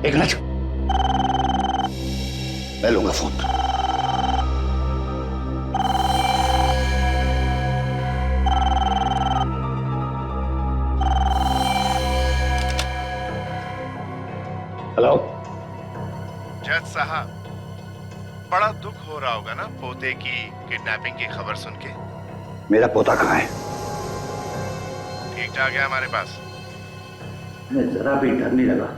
एक मिनट, मैं लूंगा फोन। हेलो जज साहब, बड़ा दुख हो रहा होगा ना पोते की किडनैपिंग की खबर सुन के। मेरा पोता कहाँ है? ठीक ठाक है हमारे पास। मैं जरा भी डर नहीं लगा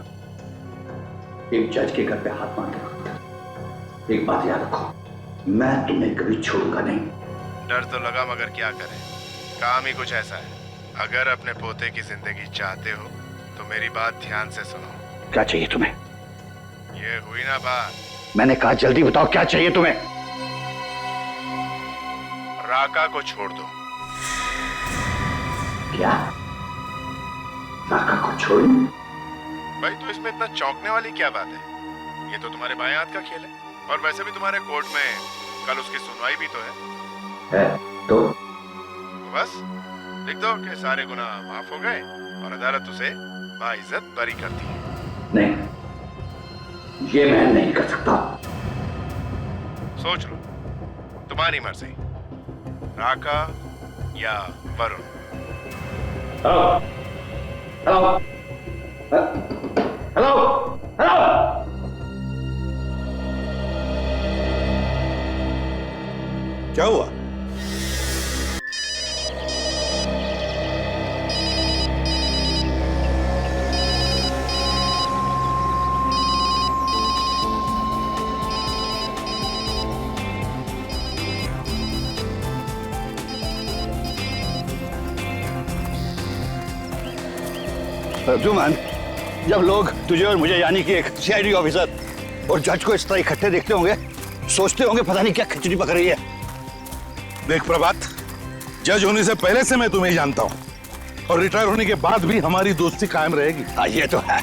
एक जज के घर पे हाथ मारने वक्त। एक बात याद रखो, मैं तुम्हें कभी छोड़ूंगा नहीं। डर तो लगा, मगर क्या करें, काम ही कुछ ऐसा है। अगर अपने पोते की जिंदगी चाहते हो तो मेरी बात ध्यान से सुनो। क्या चाहिए तुम्हें? ये हुई ना बात। मैंने कहा जल्दी बताओ क्या चाहिए तुम्हें? राका को छोड़ दो। क्या? राका को छोड़ूं? भाई तो इसमें इतना चौंकने वाली क्या बात है? ये तो तुम्हारे बाएं हाथ का खेल है, और वैसे भी तुम्हारे कोर्ट में कल उसकी सुनवाई भी तो है। तो बस लिख दो कि सारे गुनाह माफ हो गए और अदालत उसे बाइज्जत बरी करती है। नहीं, ये मैं नहीं कर सकता। सोच लो, तुम्हारी मर्जी, राका या Varun. Hello hello hello hello. क्या हुआ? अर्जुमन, जब लोग तुझे और मुझे यानी कि एक सीआईडी ऑफिसर और जज को इस तरह इकट्ठे देखते होंगे, सोचते होंगे पता नहीं क्या खिचड़ी पक रही है। देख प्रभात, जज होने से पहले से मैं तुम्हें जानता हूँ और रिटायर होने के बाद भी हमारी दोस्ती कायम रहेगी। हाँ ये तो है।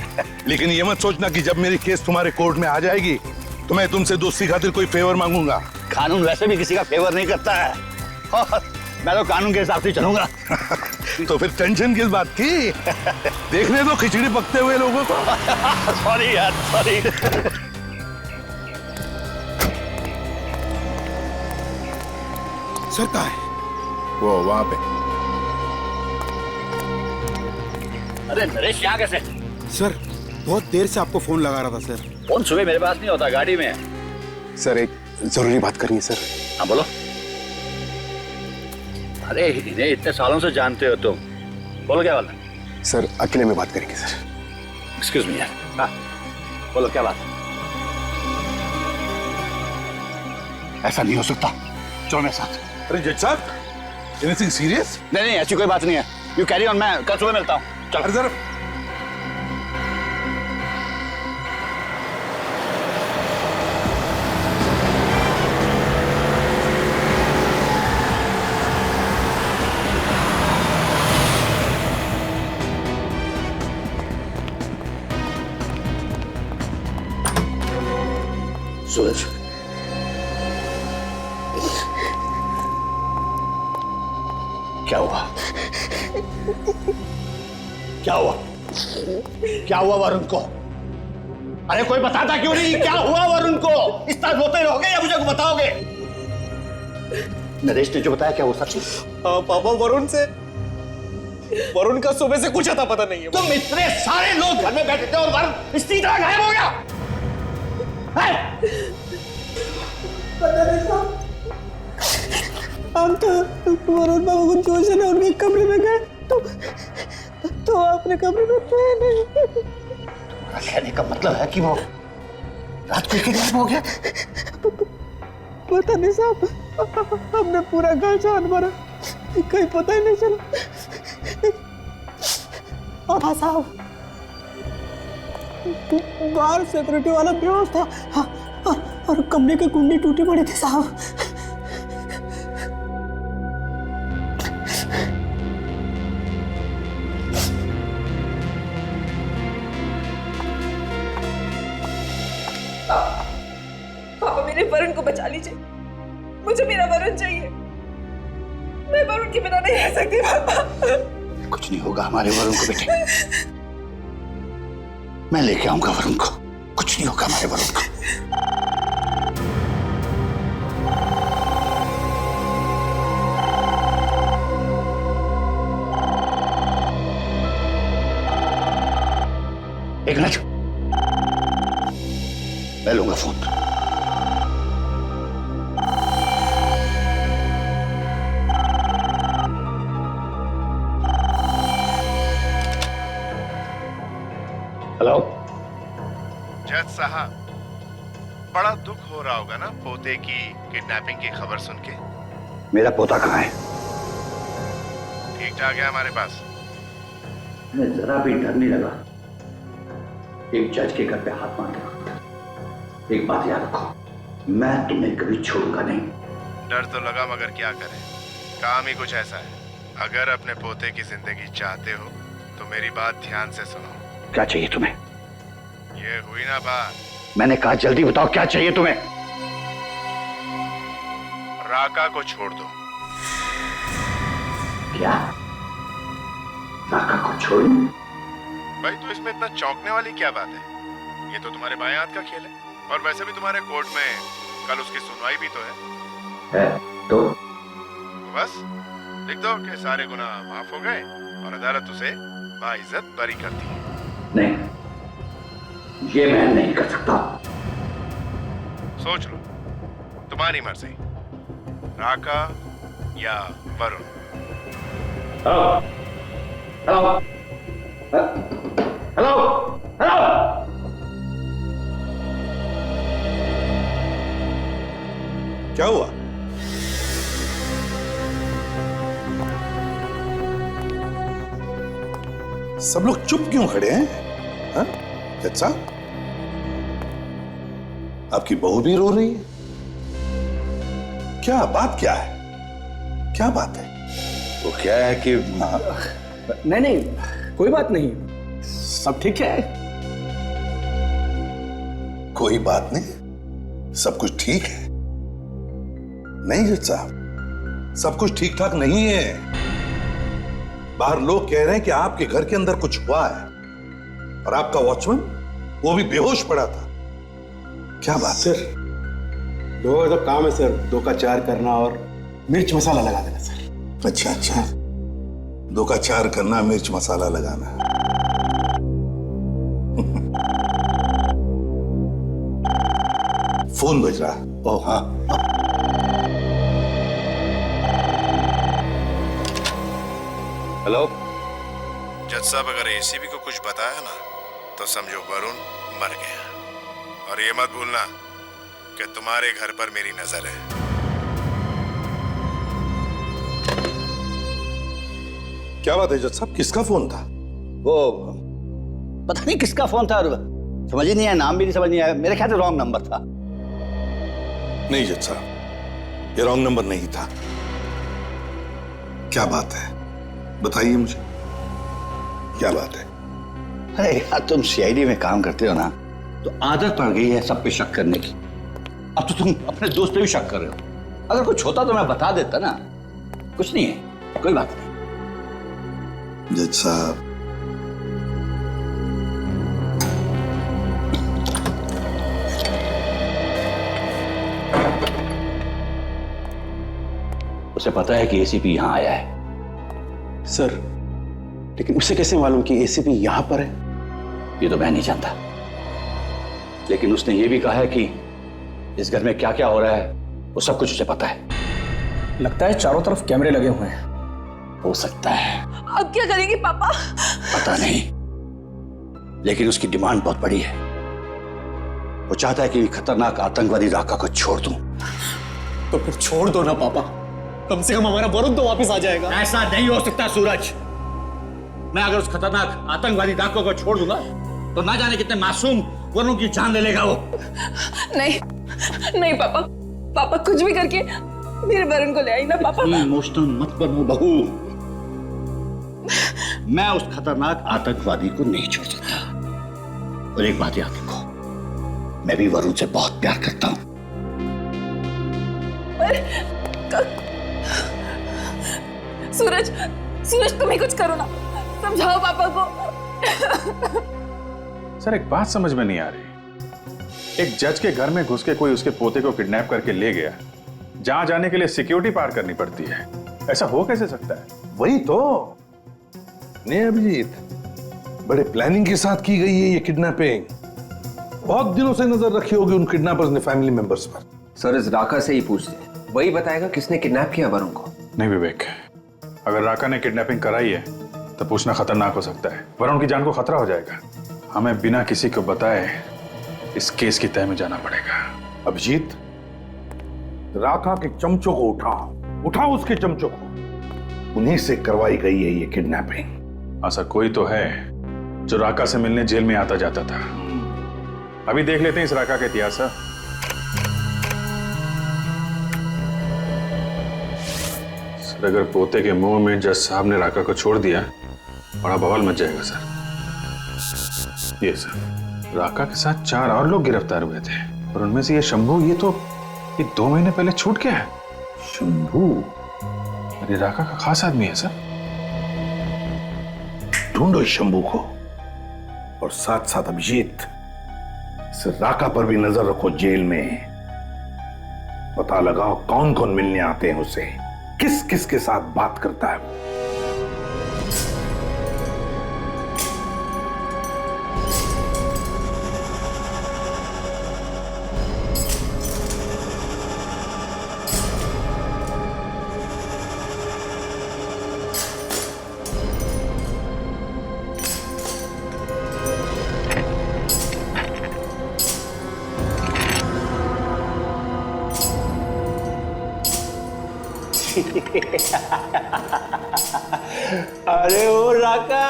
लेकिन ये मत सोचना कि जब मेरी केस तुम्हारे कोर्ट में आ जाएगी तो मैं तुमसे दोस्ती खातिर कोई फेवर मांगूंगा। कानून वैसे भी किसी का फेवर नहीं करता है और मैं तो कानून के हिसाब से चलूंगा। तो फिर टेंशन किस बात की? देखने दो खिचड़ी पकते हुए लोगों को। सॉरी यार, सॉरी। सर कहाँ है? वो वहां पे। अरे नरेश, यहाँ कैसे? सर बहुत देर से आपको फोन लगा रहा था सर। फोन सुबह मेरे पास नहीं होता, गाड़ी में है। सर एक जरूरी बात करनी है सर। हाँ बोलो। अरे इन्हें इतने सालों से जानते हो तुम, बोलो क्या बात है? सर अकेले में बात करेंगे सर। एक्सक्यूज मी यार। हाँ बोलो क्या बात है? ऐसा नहीं हो सकता, चलो मेरे साथ। अरे जज साहब, एनीथिंग सीरियस? नहीं नहीं, ऐसी कोई बात नहीं है। यू कैरी ऑन, मैं कल सुबह मिलता हूँ। चलो। अरे जरा सूरज, क्या हुआ? क्या हुआ? क्या हुआ वरुण को? अरे कोई बताता क्यों नहीं? क्या हुआ वरुण को? इस तरह रोते रहोगे या मुझे बताओगे? नरेश ने जो बताया क्या वो सच है? पापा वरुण का सुबह से कुछ आता पता नहीं है। तुम इतने सारे लोग घर में बैठे थे और वरुण इसी तरह गायब हो गया? हम तो वरुण बाबू को जोश से उनके कमरे में गए तो अपने कमरे में थे नहीं। कहने का मतलब है कि वो रात को गायब हो गया? पता नहीं साहब, हमने पूरा घर छान मारा, कहीं पता ही नहीं चला। हाँ साहब, बाहर सिक्योरिटी वाला बेहोश था। हाँ, और कमरे की कुंडी टूटी पड़ी थी साहब। पापा मेरे वरुण को बचा लीजिए, मुझे मेरा वरुण चाहिए। मैं वरुण के बिना नहीं रह सकती पापा। कुछ नहीं होगा हमारे वरुण को बेटे, मैं लेके आऊंगा वरुण को। कुछ नहीं होगा हमारे वरुण को। एक मिनट, मैं लूंगा फोन। हेलो। जज साहब, बड़ा दुख हो रहा होगा ना पोते की किडनैपिंग की खबर सुन के। मेरा पोता कहाँ है? ठीक ठाक है हमारे पास। मैं जरा भी डर नहीं लगा एक जज के घर पे हाथ मार के। एक बात याद रखो, मैं तुम्हें कभी छोड़ूंगा नहीं। डर तो लगा मगर क्या करें, काम ही कुछ ऐसा है। अगर अपने पोते की जिंदगी चाहते हो तो मेरी बात ध्यान से सुनो। क्या चाहिए तुम्हें? ये हुई ना बात। मैंने कहा जल्दी बताओ क्या चाहिए तुम्हें? राका को छोड़ दो। क्या? राका को छोड़ूं? भाई तो इसमें इतना चौंकने वाली क्या बात है? ये तो तुम्हारे बाएं हाथ का खेल है। और वैसे भी तुम्हारे कोर्ट में कल उसकी सुनवाई भी तो है। तो बस लिख दो कि सारे गुनाह माफ हो गए और अदालत उसे बाइज्जत बरी कर दी। नहीं, ये मैं नहीं कर सकता। सोच लो, तुम्हारी मर्जी, राका या वरुण। Hello hello hello. क्या हुआ? सब लोग चुप क्यों खड़े हैं? हाँ? जज साहब, आपकी बहू भी रो रही है। क्या बात क्या है? क्या बात है? वो क्या है कि नहीं नहीं, कोई बात नहीं, सब ठीक है। कोई बात नहीं, सब कुछ ठीक है। नहीं जज साहब, सब कुछ ठीक ठाक नहीं है। बाहर लोग कह रहे हैं कि आपके घर के अंदर कुछ हुआ है और आपका वॉचमैन वो भी बेहोश पड़ा था। क्या बात? सर, दो का तो काम है सर, 2 का 4 करना और मिर्च मसाला लगा देना सर। अच्छा अच्छा, 2 का 4 करना, मिर्च मसाला लगाना। फोन बज रहा। ओह हाँ, हेलो। जज साहब, अगर एसीबी को कुछ बताया ना तो समझो वरुण मर गया। और ये मत भूलना कि तुम्हारे घर पर मेरी नजर है। क्या बात है जज साहब, किसका फोन था? वो पता नहीं किसका फोन था, समझ ही नहीं आया, नाम भी नहीं समझ नहीं आया। मेरे ख्याल से रॉन्ग नंबर था। नहीं जज साहब, ये रॉन्ग नंबर नहीं था। क्या बात है, बताइए मुझे, क्या बात है? अरे यार, तुम सीआईडी में काम करते हो ना, तो आदत पड़ गई है सब पे शक करने की। अब तो तुम अपने दोस्त पे भी शक कर रहे हो। अगर कुछ होता तो मैं बता देता ना। कुछ नहीं है, कोई बात नहीं। जज साहब, उसे पता है कि एसीपी यहां आया है। सर, लेकिन उसे कैसे मालूम कि एसीपी यहां पर है? ये तो मैं नहीं जानता, लेकिन उसने ये भी कहा है कि इस घर में क्या क्या हो रहा है वो सब कुछ उसे पता है। लगता है चारों तरफ कैमरे लगे हुए हैं। हो सकता है, अब क्या करेंगे पापा? पता नहीं, लेकिन उसकी डिमांड बहुत बड़ी है। वो चाहता है कि खतरनाक आतंकवादी राका को छोड़ दूं। तो फिर छोड़ दो ना पापा, कम से कम हमारा वरुण तो वापस आ जाएगा। ऐसा नहीं हो सकता सूरज। मैं अगर उस खतरनाक आतंकवादी डाकू को छोड़ दूंगा तो ना जाने कितने मासूम वरुण की जान ले लेगा वो। नहीं नहीं पापा, पापा कुछ भी करके मेरे वरुण को ले आई ना पापा। इमोशनल मत बनो बहू। मैं उस खतरनाक आतंकवादी को नहीं छोड़ सकता। और एक बात याद रखो, मैं भी वरुण से बहुत प्यार करता हूं। सूरज, सूरज तुम ही कुछ करो ना, समझाओ पापा को। सर, एक बात समझ में नहीं आ रही, एक जज के घर में घुस के कोई उसके पोते को किडनैप करके ले गया, जहां जाने के लिए सिक्योरिटी पार करनी पड़ती है। ऐसा हो कैसे सकता है? वही तो नहीं अभिजीत, बड़े प्लानिंग के साथ की गई है ये किडनैपिंग। बहुत दिनों से नजर रखी होगी उन किडनैपर्स ने फैमिली मेंबर्स पर। सर इस राका से ही पूछते, वही बताएगा किसने किडनैप किया वरुण को। नहीं विवेक, अगर राका ने किडनैपिंग कराई है तो पूछना खतरनाक हो सकता है। वरुण की जान को खतरा हो जाएगा। हमें बिना किसी को बताए इस केस की तह में जाना पड़ेगा। अभिजीत, राका के चमचों को उठाओ उसके चमचों को। उन्हीं से करवाई गई है ये किडनैपिंग। ऐसा कोई तो है जो राका से मिलने जेल में आता जाता था। अभी देख लेते हैं इस राका का इतिहास। सर अगर पोते के मुंह में जज साहब ने राका को छोड़ दिया, बड़ा बवाल मच जाएगा सर। ये सर, राका के साथ 4 और लोग गिरफ्तार हुए थे और उनमें से ये शंभू, ये 2 महीने पहले छूट गया है। शंभू? अरे राका का खास आदमी है सर। ढूंढो इस शंभू को, और साथ साथ अभिजीत, इस राका पर भी नजर रखो जेल में। पता लगाओ कौन कौन मिलने आते हैं उसे, किस किस के साथ बात करता है वो। अरे ओ राका,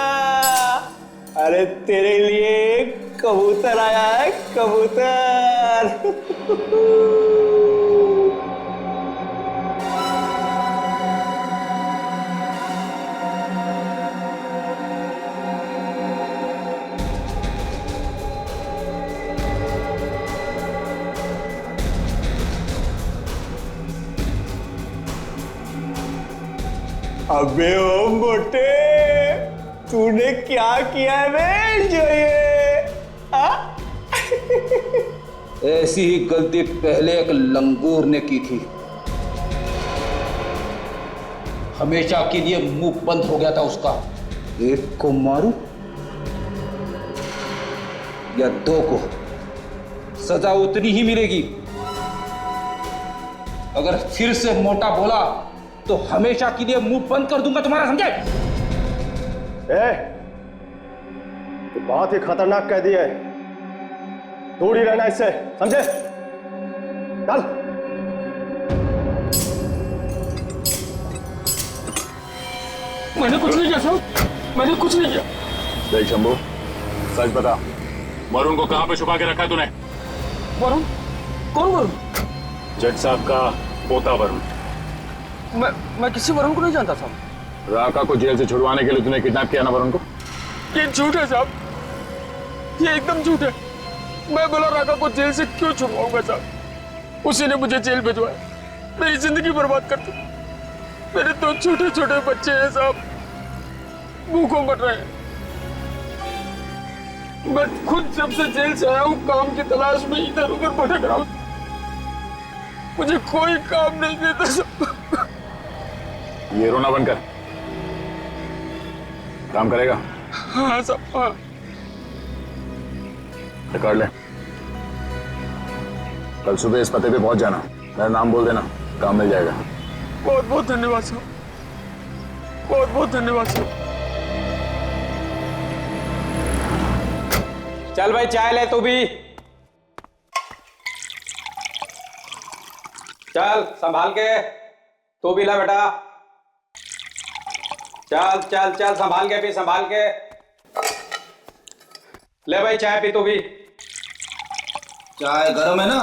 अरे तेरे लिए कबूतर आया है, कबूतर। अबे ओ मोटे, तूने क्या किया है बे जो ये? ऐसी ही गलती पहले एक लंगूर ने की थी, हमेशा के लिए मुंह बंद हो गया था उसका। 1 को मारूं या 2 को, सजा उतनी ही मिलेगी। अगर फिर से मोटा बोला तो हमेशा के लिए मुंह बंद कर दूंगा तुम्हारा, समझे? तो बहुत ही खतरनाक कह दिया है, दूर ही रहना इससे, समझे? चल। मैंने कुछ नहीं किया साहब, मैंने कुछ नहीं किया। देख शंभू, सच बता, वरुण को कहां पे छुपा के रखा है तूने? वरुण? कौन वरुण? जज साहब का पोता वरुण। मैं किसी वरुण को नहीं जानता साहब। राका को जेल से छुड़वाने के लिए तूने किडनैप किया ना वरुण को? ये झूठ है साहब, ये एकदम झूठ है। मैं बोला राका को जेल से क्यों छुड़वाऊंगा साहब? उसी ने मुझे जेल भिजवाया, मेरी जिंदगी बर्बाद कर दी। मेरे 2 छोटे छोटे बच्चे हैं साहब, भूखों मर रहे हैं। मैं खुद जब से जेल से आया हूँ काम की तलाश में इधर उधर भटक रहा हूँ, मुझे कोई काम नहीं देता साहब। ये रोना बंद कर, काम करेगा? हाँ साहब, हाँ। रिकॉर्ड ले, कल सुबह इस पते पे पहुंच जाना, मेरा नाम बोल देना, काम मिल जाएगा। बहुत बहुत धन्यवाद साहब, बहुत बहुत धन्यवाद साहब। चल भाई चाय ले तू भी, चल संभाल के, तू भी ला बेटा। चल चल चल, संभाल के पी, संभाल के ले भाई, चाय पी तू भी। चाय गर्म है ना,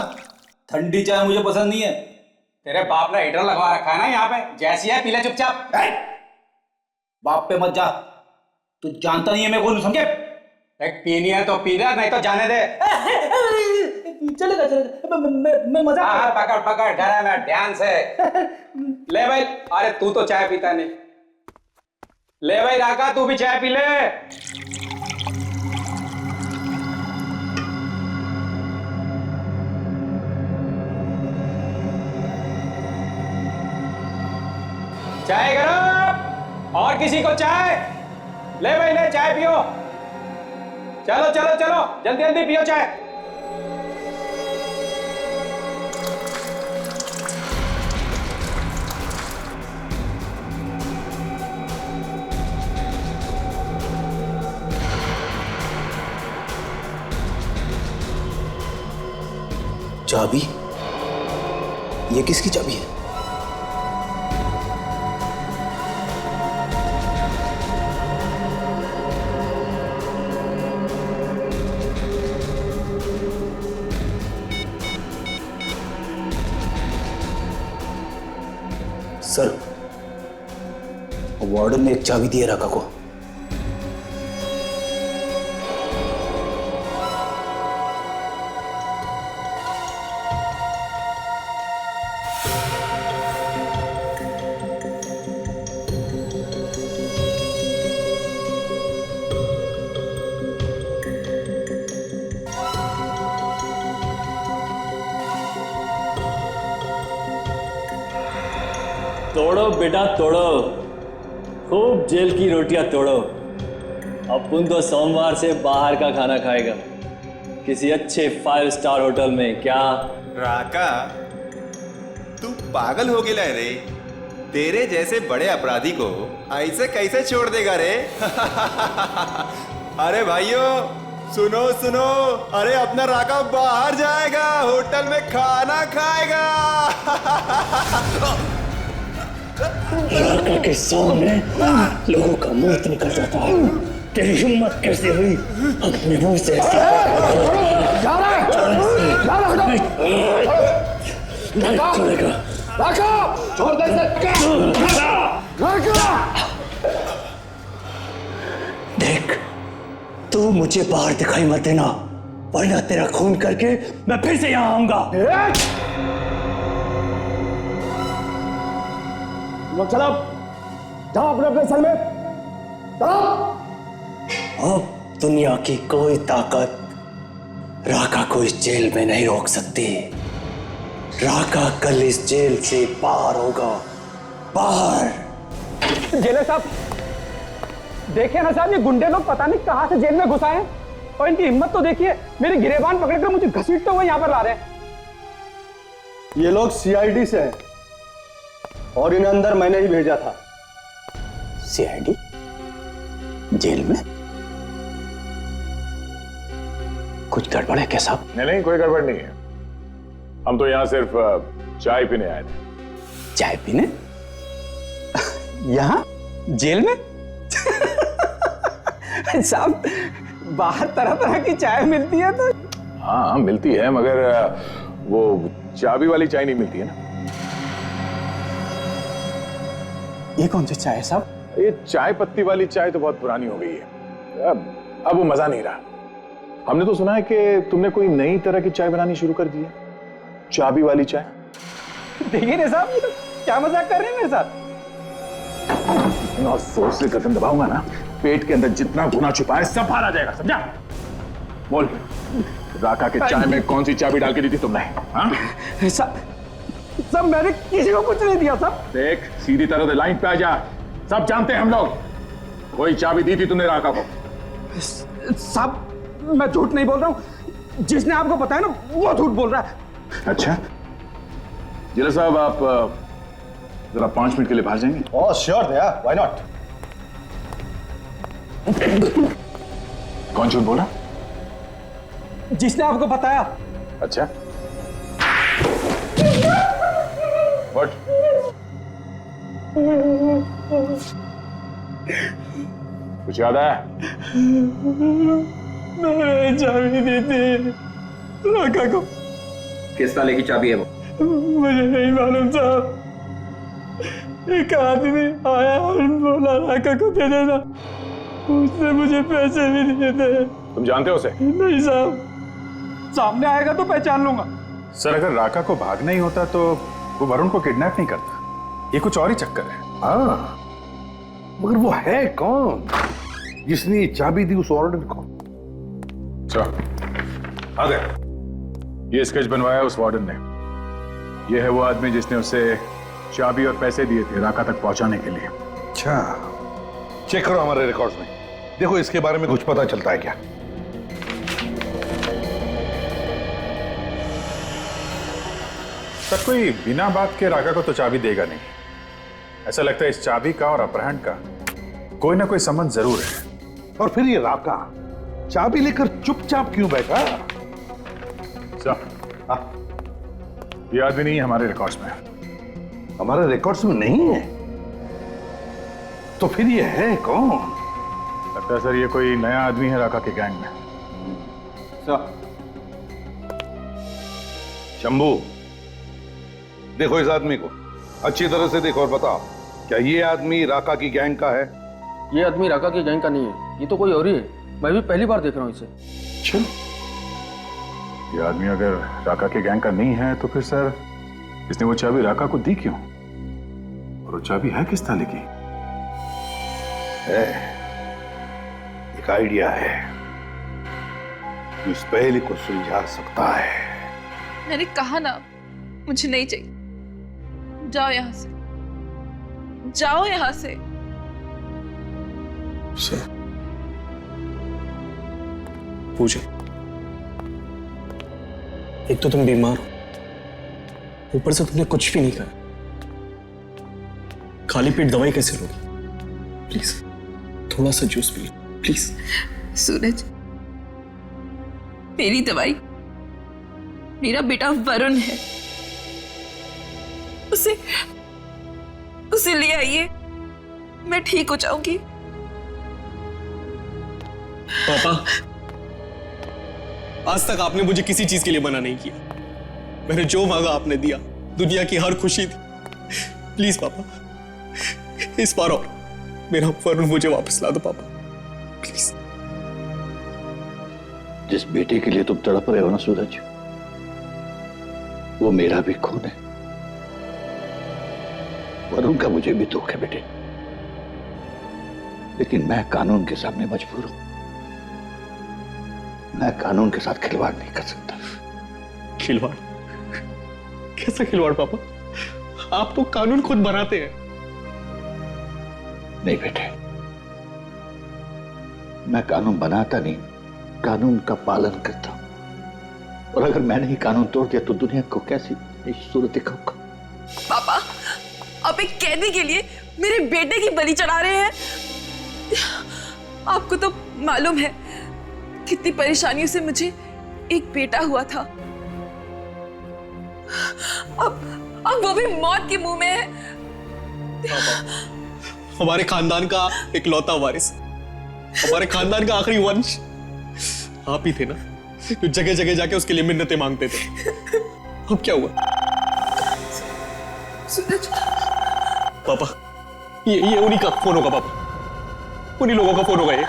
ठंडी चाय मुझे पसंद नहीं है। तेरे बाप ने हीटर लगवा रखा है ना यहाँ पे, जैसी है पी ले चुपचाप। बाप पे मत जा, तू जानता नहीं है मैं कौन, समझे? पीनी है तो पी ले, नहीं तो जाने दे। चलेगा चलेगा, मैं मजाक। हाँ पकड़ पकड़, डरा मैं, ध्यान से ले भाई। अरे तू तो चाय पीता नहीं, ले भाई राका तू भी चाय पी ले। चाय गरम। और किसी को चाय? ले भाई ले, चाय पियो। चलो चलो चलो, जल्दी जल्दी पियो चाय। चाबी? ये किसकी चाबी है? सर, वार्डन ने एक चाबी दी है राका को। तोड़ो बेटा तोड़ो, खूब जेल की रोटियां तोड़ो। अपुन तो सोमवार से बाहर का खाना खाएगा, किसी अच्छे 5 स्टार होटल में। क्या राका, तू पागल हो गया रे? तेरे जैसे बड़े अपराधी को ऐसे कैसे छोड़ देगा रे? अरे भाइयों सुनो सुनो, अरे अपना राका बाहर जाएगा, होटल में खाना खाएगा। राका के सामने लोगों का मौत निकल जाता है। तेरी हिम्मत कैसे हुई अपने मुंह से नहीं छोड़ेगा। छोड़ दे। देख, तू मुझे बाहर दिखाई मत देना, वरना तेरा खून करके मैं फिर से यहाँ आऊंगा। चलो जाओ अपने अपने सेल में। अब दुनिया की कोई ताकत राका को इस जेल में नहीं रोक सकती। राका कल इस जेल से बाहर होगा, बाहर। जेलर साहब देखिए ना साहब, ये गुंडे लोग पता नहीं कहां से जेल में घुस आए हैं, और इनकी हिम्मत तो देखिए, मेरी गिरेबान पकड़कर मुझे घसीटते हुए यहाँ पर ला रहे हैं। ये लोग सीआईडी से हैं और इन्हें अंदर मैंने ही भेजा था। सीआईडी? जेल में? कुछ गड़बड़ है क्या साहब? नहीं, कोई गड़बड़ नहीं है। हम तो यहाँ सिर्फ चाय पीने आए थे। चाय पीने? यहाँ जेल में? साहब बाहर तरह तरह की चाय मिलती है तो। हाँ मिलती है, मगर वो चाबी वाली चाय नहीं मिलती है ना। ये कौन सी चाय है साहब? ये चाय पत्ती वाली चाय तो बहुत पुरानी हो गई है, अब वो मजा नहीं रहा। हमने तो सुना है कि तुमने कोई नई तरह की चाय बनानी शुरू कर दी है, चाबी वाली चाय। देखिए ना साहब, ये तो क्या मजाक कर रहे हैं मेरे साथ? इतना जोर से कदम दबाऊंगा ना, पेट के अंदर जितना गुना छुपा है सब बाहर आ जाएगा, समझा? बोल, राका के चाय में कौन सी चाबी डाल के दी थी तुमने? हाँ? सब मैंने किसी को कुछ नहीं दिया साहब। देख, सीधी तरह से लाइन पे आ जा, सब जानते हैं हम लोग। कोई चाबी दी थी तुमने राका को? साहब मैं झूठ नहीं बोल रहा हूँ, जिसने आपको बताया ना वो झूठ बोल रहा है। अच्छा, जिला साहब आप जरा 5 मिनट के लिए बाहर जाएंगे? ओह श्योर भैया, व्हाई नॉट। कौन झूठ बोला? जिसने आपको बताया। अच्छा, व्हाट? कुछ याद आया? मैंने चाबी दी थी राका को। किस ताले की चाबी है वो? मुझे नहीं मालूम साहब, एक आदमी आया और बोला राका को दे देना, उसने मुझे पैसे भी दिए थे। तुम जानते हो उसे? नहीं साहब। सामने आएगा तो पहचान लूंगा। सर, अगर राका को भागना ही होता तो वो वरुण को किडनैप नहीं करता। ये कुछ और ही चक्कर है। हाँ, मगर वो है कौन जिसने ये चाबी दी उस वार्डन को? आ गए। ये स्केच बनवाया उस वार्डन ने। ये है वो आदमी जिसने उसे चाबी और पैसे दिए थे राका तक पहुंचाने के लिए। अच्छा, चेक करो हमारे रिकॉर्ड्स में, देखो इसके बारे में कुछ पता चलता है क्या। सर कोई बिना बात के राका को तो चाबी देगा नहीं। ऐसा लगता है इस चाबी का और अपहरण का कोई ना कोई संबंध जरूर है। और फिर ये राका चाबी लेकर चुपचाप क्यों बैठा? सर, ये आदमी नहीं है हमारे रिकॉर्ड्स में। हमारे रिकॉर्ड्स में नहीं है? तो फिर ये है कौन? लगता है सर ये कोई नया आदमी है राका के गैंग में। शंभू, देखो इस आदमी को अच्छी तरह से देखो और बताओ, क्या ये आदमी राका की गैंग का है? ये आदमी राका की गैंग का नहीं है, ये तो कोई और ही है। मैं भी पहली बार देख रहा हूँ इसे। अच्छा, ये आदमी अगर राका के गैंग का नहीं है तो फिर सर इसने वो चाबी राका को दी क्यों? और वो चाबी है किस थाली की? है, एक आइडिया है जो इस पहेली को सुलझा सकता है। मैंने कहा ना, मुझे नहीं चाहिए। जाओ यहां से, जाओ यहां से। सर, पूछे, एक तो तुम बीमार हो, ऊपर से तुमने कुछ भी नहीं खाया। खाली पेट दवाई कैसे लोगी? प्लीज थोड़ा सा जूस पी लो प्लीज। सूरज, मेरी दवाई मेरा बेटा वरुण है, उसे ले आइए, मैं ठीक हो जाऊंगी। पापा, आज तक आपने मुझे किसी चीज के लिए मना नहीं किया। मैंने जो मांगा आपने दिया, दुनिया की हर खुशी थी। प्लीज पापा, इस बार और मेरा वरुण मुझे वापस ला दो पापा, प्लीज। जिस बेटे के लिए तुम तड़प रहे हो ना सूरज, वो मेरा भी खून है। वरुण का मुझे भी दुख है बेटे, लेकिन मैं कानून के सामने मजबूर हूं। मैं कानून के साथ खिलवाड़ नहीं कर सकता। खिलवाड़? कैसा खिलवाड़ पापा? आप तो कानून खुद बनाते हैं। नहीं बेटे, मैं कानून बनाता नहीं, कानून का पालन करता हूं। और अगर मैंने ही कानून तोड़ दिया तो दुनिया को कैसी सूरत दिखाऊंगा? पापा, आप एक कैदी के लिए मेरे बेटे की बलि चढ़ा रहे हैं। आपको तो मालूम है कितनी परेशानियों से मुझे एक बेटा हुआ था। अब वो भी मौत के मुंह में है। हमारे खानदान का इकलौता वारिस, हमारे खानदान का आखिरी वंश आप ही थे ना, जो जगह जगह जाके उसके लिए मिन्नतें मांगते थे। अब क्या हुआ? सूरज, पापा, ये उन्हीं का फोन होगा पापा, उन्हीं लोगों का फोन होगा ये।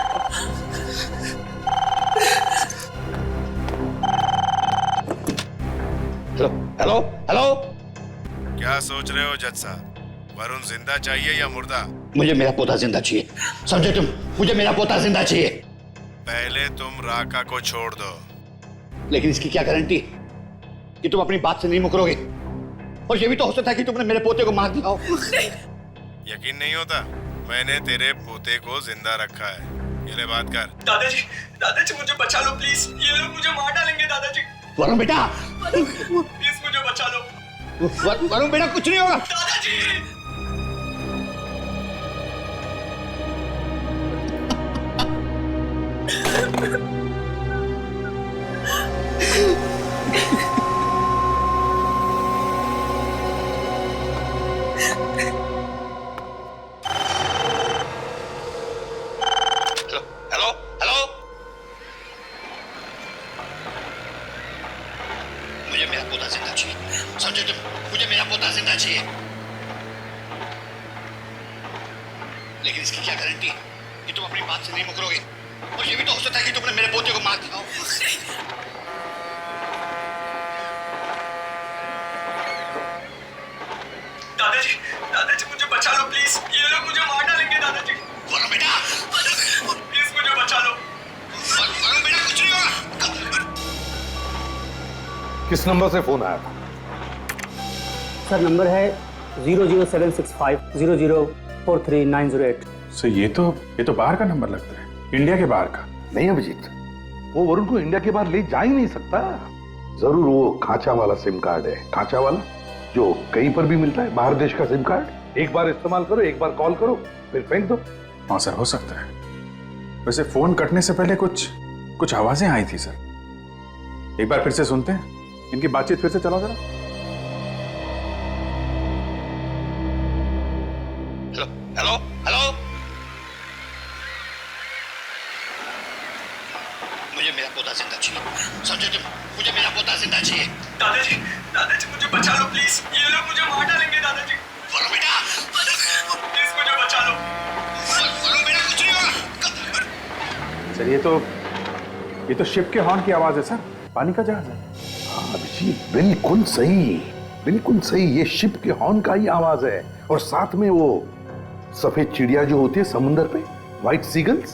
हेलो हेलो, क्या सोच रहे हो जज साहब? वरुण जिंदा चाहिए या मुर्दा? मुझे मेरा पोता जिंदा चाहिए, समझे तुम? मुझे मेरा पोता जिंदा चाहिए। पहले तुम राका को छोड़ दो। लेकिन इसकी क्या गारंटी कि तुम अपनी बात से नहीं मुकरोगे? और ये भी तो हो सकता है कि तुमने मेरे पोते को मार दिया हो। यकीन नहीं होता? मैंने तेरे पोते को जिंदा रखा है। ये ले बात कर। दादाजी मुझे बचा लो प्लीज, ये लोग मुझे मार डालेंगे दादाजी। वरुण बेटा, प्लीज मुझे बचा लो। वरुण बेटा, कुछ नहीं होगा। दादाजी, हेलो हेलो, मुझे मेरा पोता जिंदा चाहिए, समझे तुम? मुझे मेरा पोता जिंदा चाहिए। लेकिन इसकी क्या गारंटी कि तुम अपनी बात से नहीं मुकरोगे? और ये भी तो हो सकता है कि तुमने मेरे पोते को मार दिया हो। दादाजी मुझे बचा लो प्लीज, ये लोग मुझे मार डालेंगे दादाजी। वरुण बेटा, प्लीज मुझे बचा लो। वरुण बेटा, कुछ नहीं होगा। किस नंबर से फोन आया था? सर नंबर है 00765004398। सर ये तो बाहर का नंबर लगता है, इंडिया के बाहर का। नहीं अभिजीत, वो वरुण को इंडिया के बाहर ले जा ही नहीं सकता। जरूर वो खांचा वाला सिम कार्ड है, खांचा वाला जो कहीं पर भी मिलता है, बाहर देश का सिम कार्ड। एक बार इस्तेमाल करो, एक बार कॉल करो, फिर फेंक दो। हाँ सर, हो सकता है। वैसे फोन कटने से पहले कुछ आवाजें आई थी सर, एक बार फिर से सुनते हैं, इनकी बातचीत फिर से चलाओ जरा। हेलो हेलो हेलो, मुझे मेरा पोता जिंदा चाहिए, समझे तुम? मुझे मेरा पोता जिंदा चाहिए। दादाजी मुझे बचा लो प्लीज, ये लोग मुझे मार डालेंगे दादाजी। वरुण बेटा, प्लीज मुझे बचा लो। वरुण बेटा कुछ नहीं होगा। सर ये तो शिप के हॉर्न की आवाज है सर, पानी का जहाज है। हाँ अभिजीत, बिल्कुल सही, बिल्कुल सही। ये शिप के हॉर्न का ही आवाज है, और साथ में वो सफेद चिड़िया जो होती है समुंदर पे, व्हाइट सीगल्स।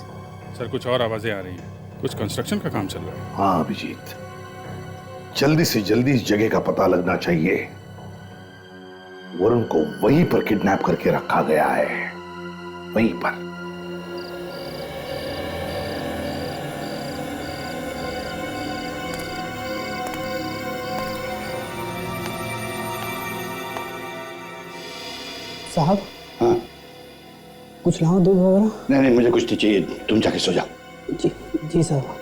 सर कुछ और आवाजें आ रही हैं, कुछ कंस्ट्रक्शन का काम चल रहा है। हाँ अभिजीत, जल्दी से जल्दी इस जगह का पता लगना चाहिए। वरुण को वहीं पर किडनैप करके रखा गया है, वहीं पर। साहब, हाँ कुछ लाओ दूध वगैरह? नहीं, मुझे कुछ नहीं चाहिए, तुम जाके सो जाओ। जी साहब।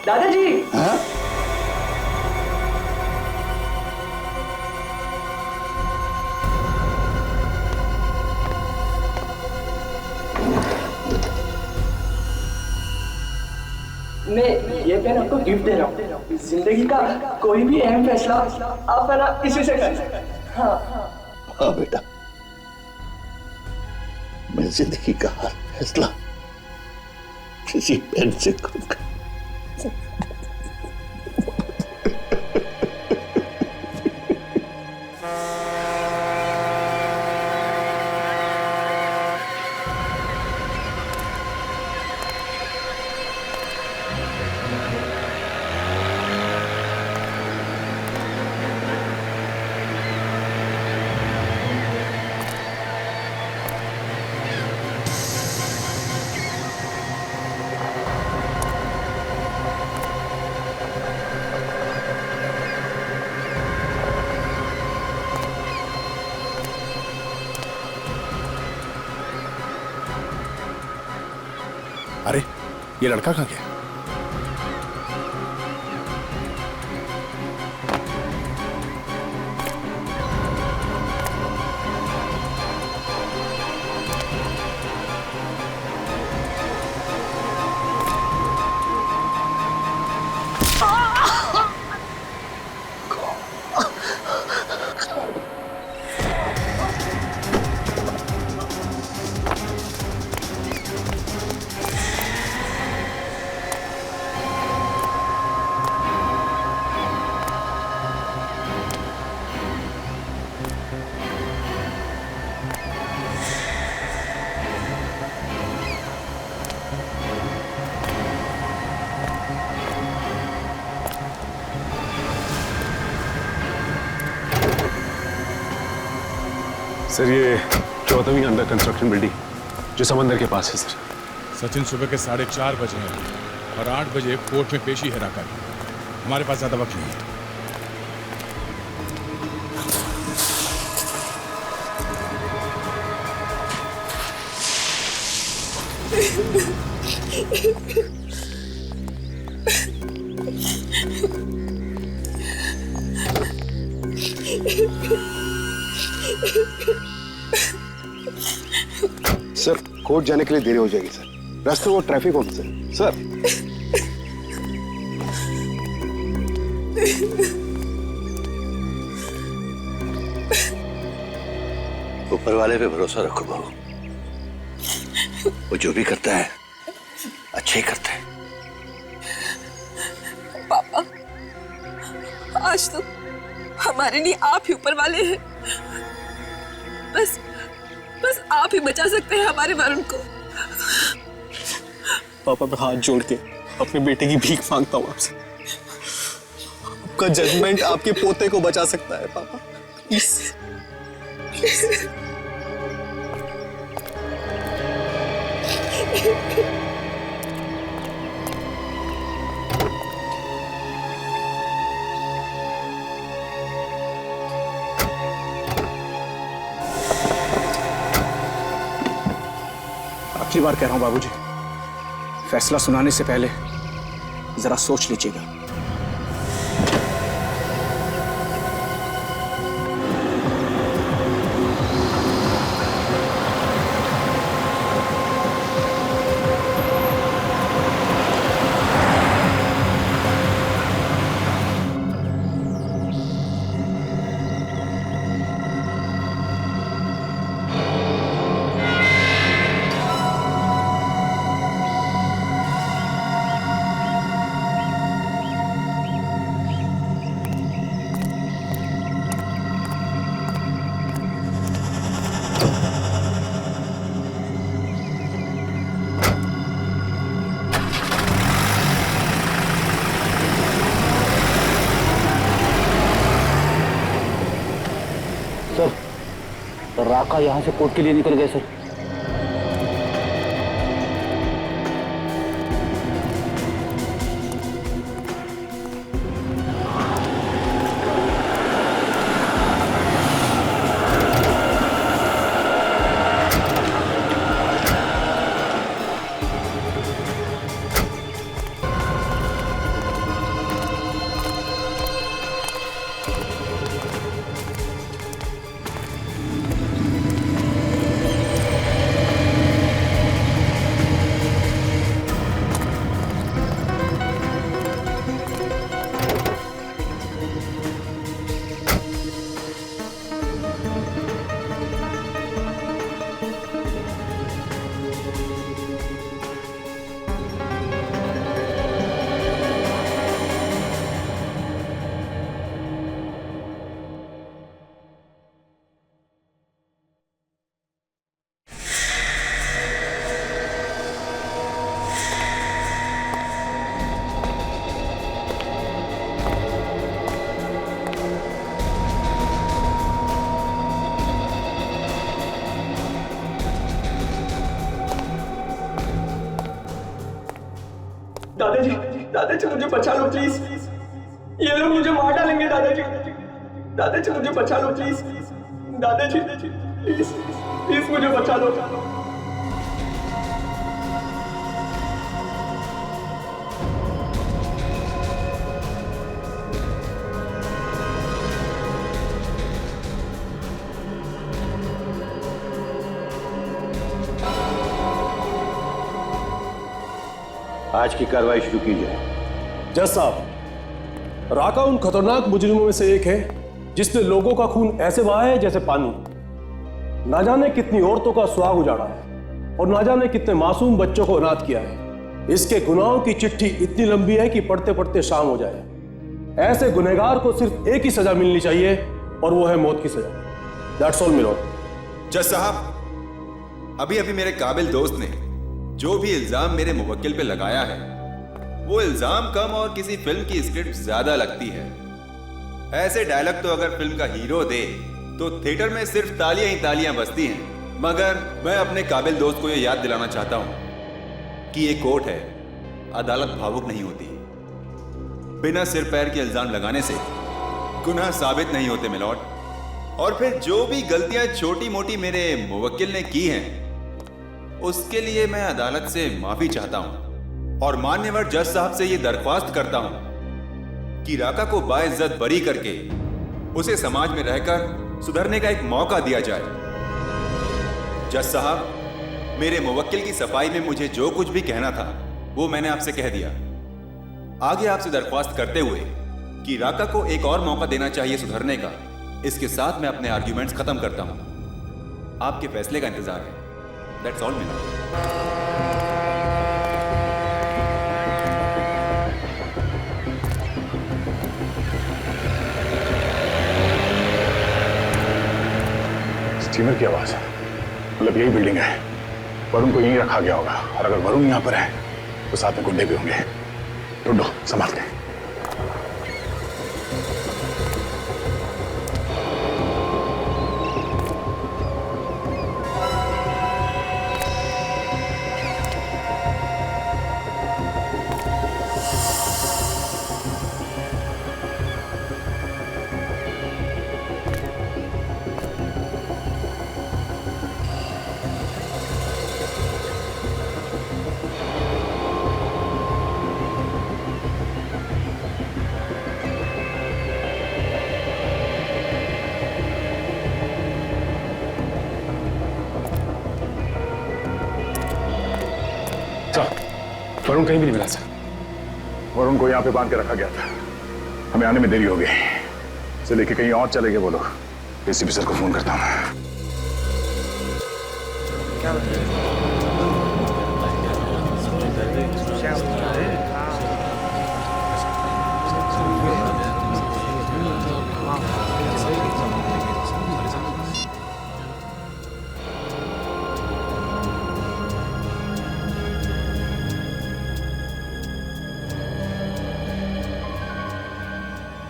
दादाजी। हाँ? मैं ये पेन आपको गिफ्ट दे रहा हूँ। जिंदगी का कोई भी अहम फैसला आप है ना इसी से करें। हाँ बेटा, मैं जिंदगी का हर फैसला किसी पेन से करूंगा। अरे ये लड़का कहाँ गया? सर ये 14वीं अंडर कंस्ट्रक्शन बिल्डिंग जो समंदर के पास है सर। सचिन सुबह के 4:30 बजे हैं और 8 बजे कोर्ट में पेशी है राका की। हमारे पास ज्यादा वक्त नहीं है। सर कोर्ट जाने के लिए देरी हो जाएगी सर, रास्ते वो ट्रैफिक ऑफिसर। सर ऊपर वाले पे भरोसा रखो बहू, वो जो भी करता है अच्छे ही करता है। पापा, आज तो हमारे लिए आप ही ऊपर वाले हैं। बस आप ही बचा सकते हैं हमारे वरुण को। पापा मैं हाथ जोड़ के अपने बेटे की भीख मांगता हूँ आपसे, आपका जजमेंट आपके पोते को बचा सकता है पापा, प्लीज। आखिरी बार कह रहा हूं बाबूजी, फैसला सुनाने से पहले जरा सोच लीजिएगा। सर, राका यहाँ से कोर्ट के लिए निकल गए सर। दादाजी, दादाजी मुझे बचा लो प्लीज, ये लोग मुझे मार डालेंगे दादाजी। दादाजी मुझे बचा लो प्लीज, दादाजी प्लीज प्लीज मुझे बचा लो। आज की कार्रवाई शुरू की जाए। जज साहब, राका उन खतरनाक मुजरिमों में से एक है जिसने लोगों का खून ऐसे बहाया है जैसे पानी। ना जाने कितनी औरतों का सुहाग उजाड़ा है और ना जाने कितने मासूम बच्चों को अनाथ किया है। इसके गुनाहों की चिट्ठी इतनी लंबी है कि पढ़ते पढ़ते शाम हो जाए। ऐसे गुनहगार को सिर्फ एक ही सजा मिलनी चाहिए और वो है मौत की सजा। That's all milord. जज साहब, अभी अभी मेरे काबिल दोस्त ने जो भी इल्जाम मेरे मुवक्किल पे लगाया है, वो इल्जाम कम और किसी फिल्म की स्क्रिप्ट ज्यादा लगती है। ऐसे डायलॉग तो अगर फिल्म का हीरो दे तो थिएटर में सिर्फ तालियां ही तालियां बजती हैं। मगर मैं अपने काबिल दोस्त को ये याद दिलाना चाहता हूं कि ये कोर्ट है, अदालत भावुक नहीं होती। बिना सिर पैर के इल्जाम लगाने से गुनाह साबित नहीं होते मिलॉर्ड। और फिर जो भी गलतियां छोटी मोटी मेरे मुवक्किल ने की हैं, उसके लिए मैं अदालत से माफी चाहता हूं और मान्यवर जज साहब से यह दरख्वास्त करता हूं कि राका को बाइज्जत बरी करके उसे समाज में रहकर सुधरने का एक मौका दिया जाए। जज साहब, मेरे मुवक्किल की सफाई में मुझे जो कुछ भी कहना था वो मैंने आपसे कह दिया। आगे आपसे दरख्वास्त करते हुए कि राका को एक और मौका देना चाहिए सुधरने का, इसके साथ मैं अपने आर्ग्यूमेंट्स खत्म करता हूं। आपके फैसले का इंतजार है। That's all milord. स्टीमर की आवाज है, मतलब यही बिल्डिंग है। वरुण को यहीं रखा गया होगा और अगर वरुण यहां पर है तो साथ में गुंडे भी होंगे। ढूंढो, संभालते हैं। वरुण कहीं भी नहीं मिला सर। वरुण को यहाँ पे बांध के रखा गया था, हमें आने में देरी हो गई, इसे लेके कहीं और चले गए वो लोग। एसीपी सर को फोन करता हूँ।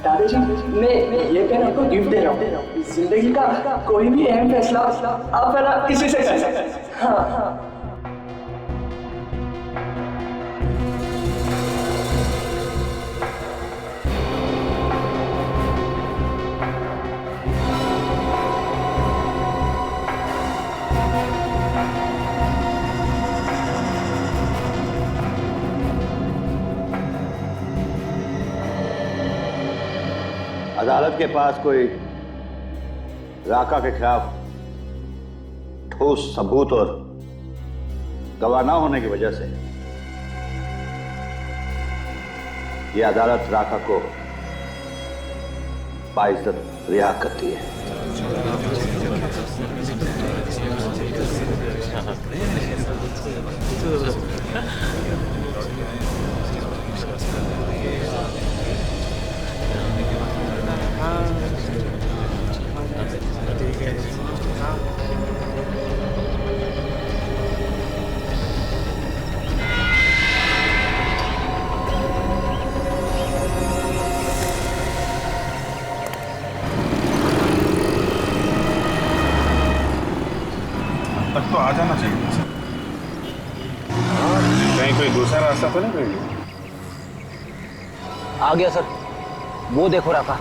दादाजी, मैं ये पेन आपको गिफ्ट दे रहा हूँ। जिंदगी का कोई भी अहम फैसला आप है ना इसी से कर सकते हैं। हाँ। अदालत के पास कोई राका के खिलाफ ठोस सबूत और गवाह न होने की वजह से यह अदालत राका को बाइज्जत रिहा करती है। तक तो आ जाना चाहिए सर। कहीं कोई दूसरा रास्ता तो नहीं मिल? आ गया सर, वो देखो राका।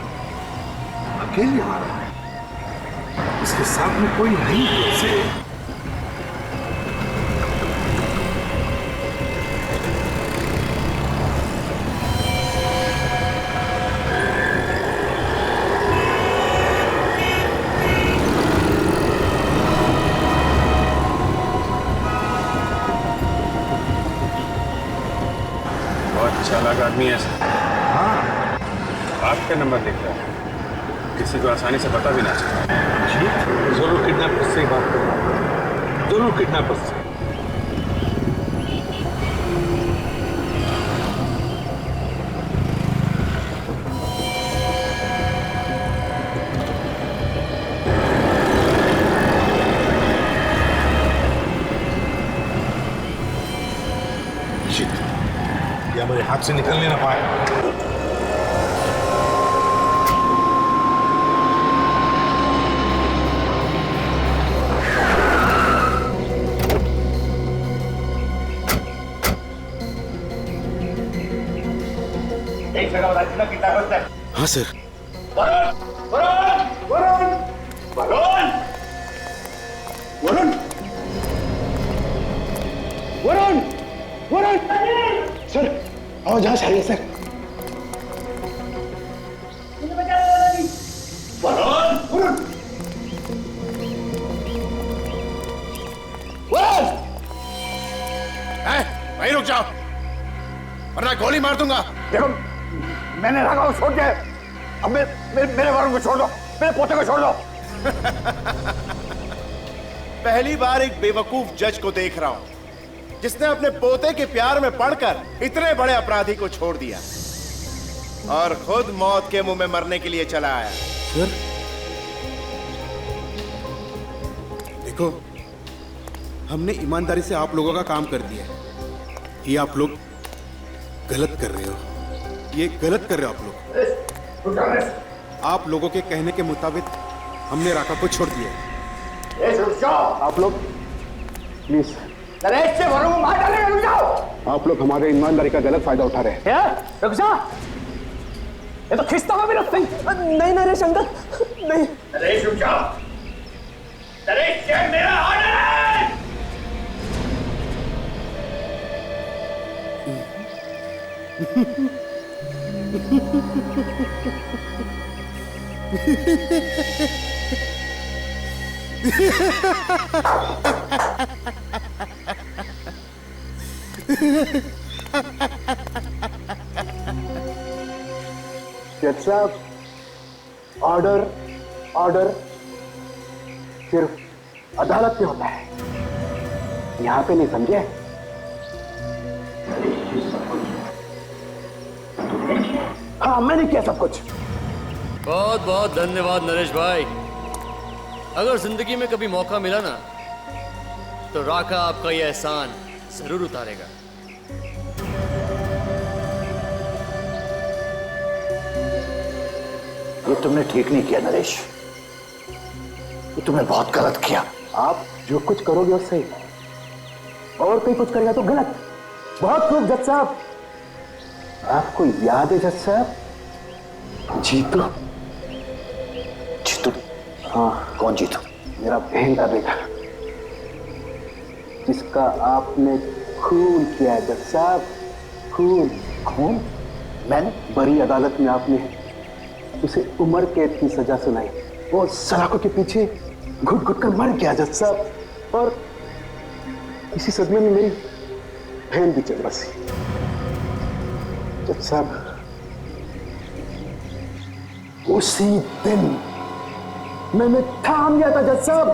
अकेले आ रहा है, इसके साथ में कोई नहीं कैसे? चालाक आदमी है सर। हाँ, आपका नंबर लिख रहा है, किसी को आसानी से पता भी ना चले। जी जरूर किडनैपर से ही बात करूंगा, जरूर किडनैपर से। या मेरे हाथ से निकलने ना पाए। एक जगह बता कितना कितना बचता है? हाँ सर। वरुण वरुण वरुण वरुण वरुण वरुण सर, आवाज आ रही है सर। वरुण वरुण वहीं रुक जाओ वरना गोली मार दूंगा। देखो मैंने रखा हूं, छोड़ के अब मेरे वरुण को छोड़ दो, मेरे पोते को छोड़ दो। पहली बार एक बेवकूफ जज को देख रहा हूं जिसने अपने पोते के प्यार में पड़कर इतने बड़े अपराधी को छोड़ दिया और खुद मौत के मुंह में मरने के लिए चला आया। सर देखो, हमने ईमानदारी से आप लोगों का काम कर दिया है। ये आप लोग गलत कर रहे हो, ये गलत कर रहे हो आप लोग। आप लोगों के कहने के मुताबिक हमने राका को छोड़ दिया। आप लोग प्लीज, नरेश से वरुण को मार डालेगा, रुक जाओ। आप लोग हमारे ईमानदारी का गलत फायदा उठा रहे हैं। रुक जा, ये तो खिस्ता हुआ भी रखते ही। नहीं नरेश अंकल, नहीं। नरेश रुक जाओ, नरेश ये मेरा ऑर्डर है। जज साहब, ऑर्डर ऑर्डर सिर्फ अदालत में होता है, यहां पे नहीं, समझे? हाँ, मैंने किया सब कुछ। बहुत बहुत धन्यवाद नरेश भाई। अगर जिंदगी में कभी मौका मिला ना, तो राका आपका यह एहसान जरूर उतारेगा। ये तुमने ठीक नहीं किया नरेश, ये तुमने बहुत गलत किया। आप जो कुछ करोगे वो सही, और कोई कुछ करेगा तो गलत। बहुत खूब जज साहब। आपको याद है जज साहब, जीतू? जीतू? हाँ। कौन जीतू? मेरा बहन का बेटा, जिसका आपने खून किया है जज साहब, खून। खून? मैंने? बड़ी अदालत में आपने उसे उम्र कैद की सजा सुनाई। वो सलाखों के पीछे घुट घुट कर मर गया जज साहब, और इसी सदमे में मेरी बहन भी चल बसी। जज साहब, उसी दिन मैंने ठान लिया था जज साहब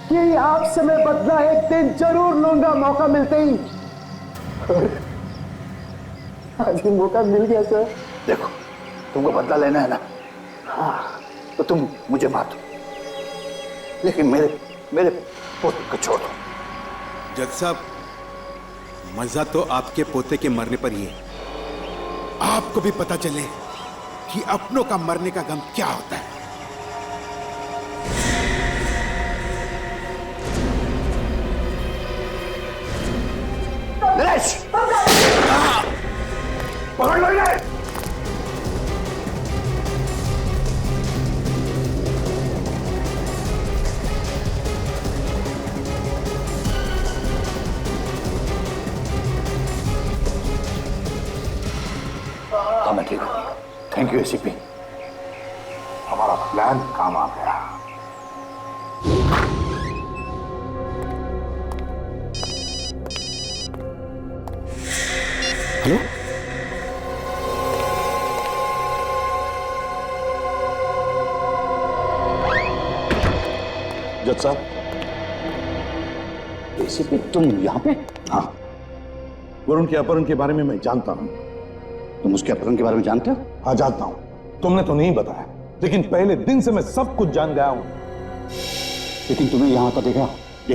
कि आपसे मैं बदला एक दिन जरूर लूंगा, मौका मिलते ही। और आज भी मौका मिल गया सर। देखो, तुमको बदला लेना है ना, हाँ, तो तुम मुझे मार दो, लेकिन मेरे पोते को छोड़ दो। जज साहब, मजा तो आपके पोते के मरने पर ही है। आपको भी पता चले कि अपनों का मरने का गम क्या होता है। नरेश, पकड़ लो इन्हें। हाँ, मैं ठीक हूँ। थैंक यू एसीपी, हमारा प्लान काम आ गया। हेलो, जज साहब। एसीपी, तुम यहाँ पे? हाँ, वरुण के अपहरण के बारे में मैं जानता हूँ। तुम उसके अपहरण के बारे में जानते हो? हाँ, जानता हूँ। तुमने तो नहीं बताया, लेकिन पहले दिन से मैं सब कुछ जान गया हूँ। लेकिन तुम्हें यहाँ तो देखा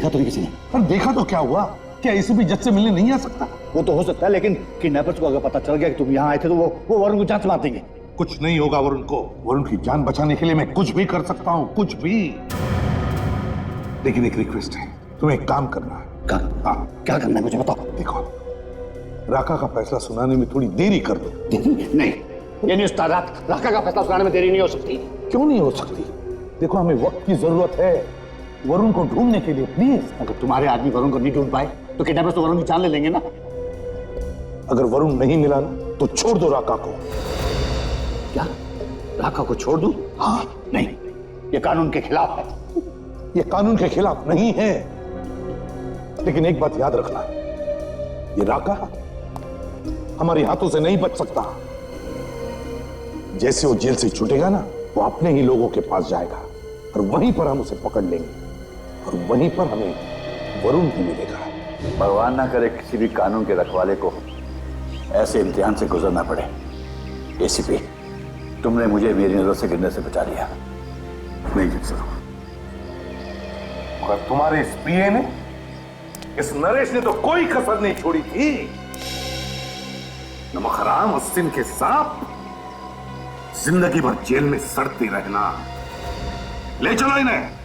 तो नहीं किसी ने? पर देखा तो क्या हुआ? क्या एसीपी जज से मिलने नहीं आ सकता? वो तो हो सकता है, लेकिन किडनैपर्स को अगर पता चल गया कि तुम यहाँ आए थे तो वो वरुण को जान से मार देंगे। कुछ नहीं होगा वरुण को। वरुण की जान बचाने के लिए मैं कुछ भी कर सकता हूँ, कुछ भी। लेकिन एक रिक्वेस्ट है, तुम्हें एक काम करना है। हाँ, क्या करना है मुझे बताओ। देखो, राका का फैसला सुनाने में थोड़ी देरी कर दो। नहीं, ये नहीं उस्ताद, राका का फैसला सुनाने में देरी नहीं हो सकती। क्यों नहीं हो सकती? देखो, हमें वक्त की जरूरत है वरुण को ढूंढने के लिए। प्लीज। अगर तुम्हारे आदमी वरुण को नहीं ढूंढ पाए तो किडनैपर्स तो वरुण की जान ले लेंगे ना। अगर वरुण नहीं मिला ना, तो छोड़ दो राका को। क्या? राका को छोड़ दूं? हाँ। नहीं, ये कानून के खिलाफ है। ये कानून के खिलाफ नहीं है, लेकिन एक बात याद रखना, ये राका हमारे हाथों से नहीं बच सकता। जैसे वो जेल से छूटेगा ना, वो अपने ही लोगों के पास जाएगा और वहीं पर हम उसे पकड़ लेंगे और वहीं पर हमें वरुण भी मिलेगा। भगवान ना करे किसी भी कानून के रखवाले को ऐसे इम्तिहान से गुजरना पड़े। एसीपी, तुमने मुझे मेरी नजर से गिरने से बचा लिया। नहीं जीत सकूं। मगर तुम्हारे इस पीए ने, इस नरेश ने तो कोई कसर नहीं छोड़ी थी। नमक हराम, अस्सिन के सांप, जिंदगी भर जेल में सड़ती रहना। ले चलो इन्हें।